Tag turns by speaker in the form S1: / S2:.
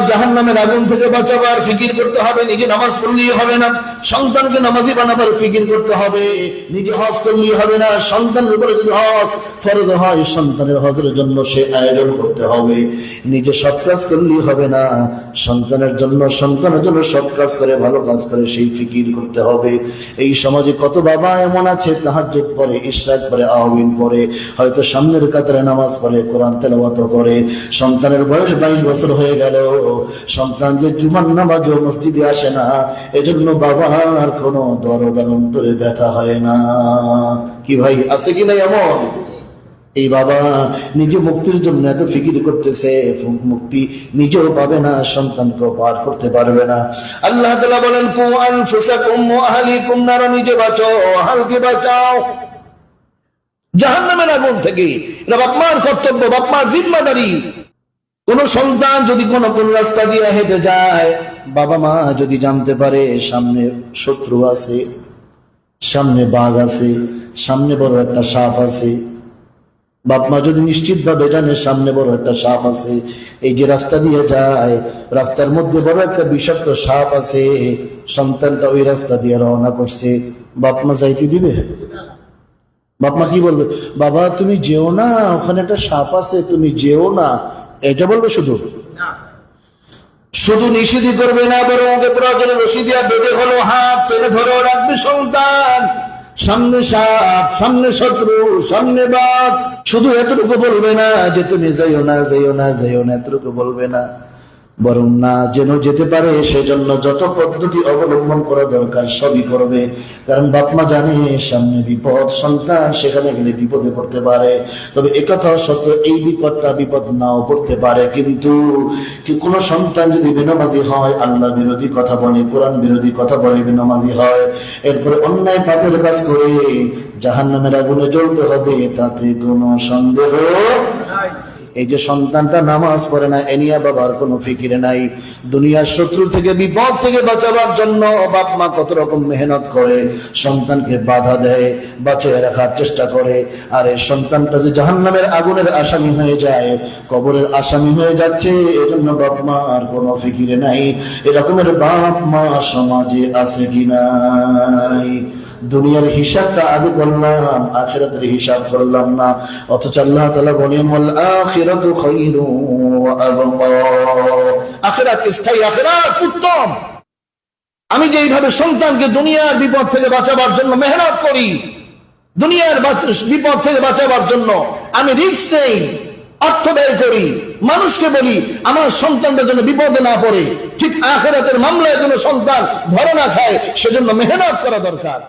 S1: জাহান্নামের আগুন থেকে বাঁচাবার ফিকির করতে হবে। নিজে নামাজ পড়লেই হবে না, সন্তানকে নামাজি বানাবার ফিকির করতে হবে। নিজে হজ করলেই হবে না, সন্তানের উপরে যদি হজ ফরজ হয় সন্তানের হজের জন্য সে আয়োজন করতে হবে। নিজে সৎ কাজ করলেই হবে না, সন্তানের জন্য সৎ কাজ করে ভালো কাজ করে সেই ফিকির করতে হবে। এই সমাজে কত বাবা এমন আছে তাহাজ্জুদ পড়ে, ইশরাক পড়ে, আওয়াবিন পড়ে, হয়তো সামনের কাতারে নামাজ পড়ে, কোরআন তেলাওয়াত করে, সন্তানের বয়স 22 বছর হয়ে গেল, সন্তান যে জুমার নামাজও মসজিদে আসে না, এজন্য বাবার কোনো দরদার অন্তরে ব্যথা হয় না। কি ভাই, আছে কি নাই এমন? এই বাবা নিজে মুক্তির জন্য এত ফিকির করতেছে, মুক্তি নিজেও পাবে না, সন্তানকেও পার করতে পারবে না। আল্লাহ তাআলা বলেন, কু আনফুসাকুম ওয়া আহলিকুম নার, নিজে বাঁচাও, আহলকে বাঁচাও জাহান্নামের আগুন থেকে। এটা বাপ মার কর্তব্য, বাপ মার জিম্মাদারি। কোন সন্তান যদি কোন রাস্তা দিয়ে হেঁটে যায়, বাবা মা যদি জানতে পারে সামনে শত্রু আছে, সামনে বাঘ আছে, সামনে বড় একটা সাপ আছে, বাপ মা যদি নিশ্চিত ভাবে জানে সামনে বড় একটা সাপ আছে, এই যে রাস্তা দিয়ে যায় রাস্তার মধ্যে বড় একটা বিষাক্ত সাপ আছে, সন্তানটা ওই রাস্তা দিয়ে রওনা করছে, বাপ মা যাইতে দিবে? বাপ মা কি বলবে? বাবা তুমি যেও না, ওখানে একটা সাপ আছে, তুমি যেও না, এটা বলবে? শুধু নিষেধই করবে না, বরং ওকে প্রয়োজনে রশি দিয়া বেঁধে হলো হাত টেনে ধরে রাখবে সন্তান। সামনে সাপ, সামনে শত্রু, সামনে বাঘ, শুধু এতটুকু বলবে না যে তুমি যাইও না, যাইও না, যাইও না, এতটুকু বলবে না, বরং না যেন যেতে পারে সেজন্য যত পদ্ধতি অবলম্বন করা দরকার সবই করবে। কারণ বাপ মা জানে সামনে বিপদ, সন্তান সেখানে গেলে বিপদে পড়তে পারে। তবে একথা সত্য, এই বিপদটা বিপদ নাও পড়তে পারে, কিন্তু কোন সন্তান যদি বেনামাজি হয়, আল্লাহ বিরোধী কথা বলে, কোরআন বিরোধী কথা বলে, বেনামাজি হয়, এরপরে অন্যায় পাপের কাজ করে জাহান্নামের আগুনে জ্বলতে হবে, তাতে কোনো সন্দেহ নাই। এই যে সন্তানটা নামাজ পড়ে না, এনিয়া বাবার কোনো ফিকিরে নাই। দুনিয়ার শত্রু থেকে, বিপদ থেকে বাঁচাবার জন্য বাপ মা কত রকম মেহনত করে, সন্তানকে বাধা দেয়, বাঁচিয়ে রাখার চেষ্টা করে। আর এই সন্তানটা যে জাহান্নামের আগুনের আসামি হয়ে যায়, কবরের আসামি হয়ে যাচ্ছে, এজন্য বাপ মা আর কোনো ফিকিরে নাই। এরকমের বাপ মা সমাজে আছে কি নাই? দুনিয়ার হিসাবটা আগে করলাম, আখিরাতের হিসাব করলাম না। অথচ আল্লাহ তাআলা বলেন, ওয়াল আখিরাতু খায়রু ওয়া আবকা, আখিরাত স্থায়ী, আখিরাত উত্তম। আমি যেইভাবে সন্তানকে দুনিয়ার বিপদ থেকে বাঁচাবার জন্য মেহনত করি, দুনিয়ার বিপদ থেকে বাঁচাবার জন্য আমি রিস্ক নেই, অর্থ ব্যয় করি, মানুষকে বলি আমার সন্তানটা যেন বিপদে না পড়ে, ঠিক আখিরাতের মামলায় যেন সন্তান ধরে না খায়, সেজন্য মেহনত করা দরকার।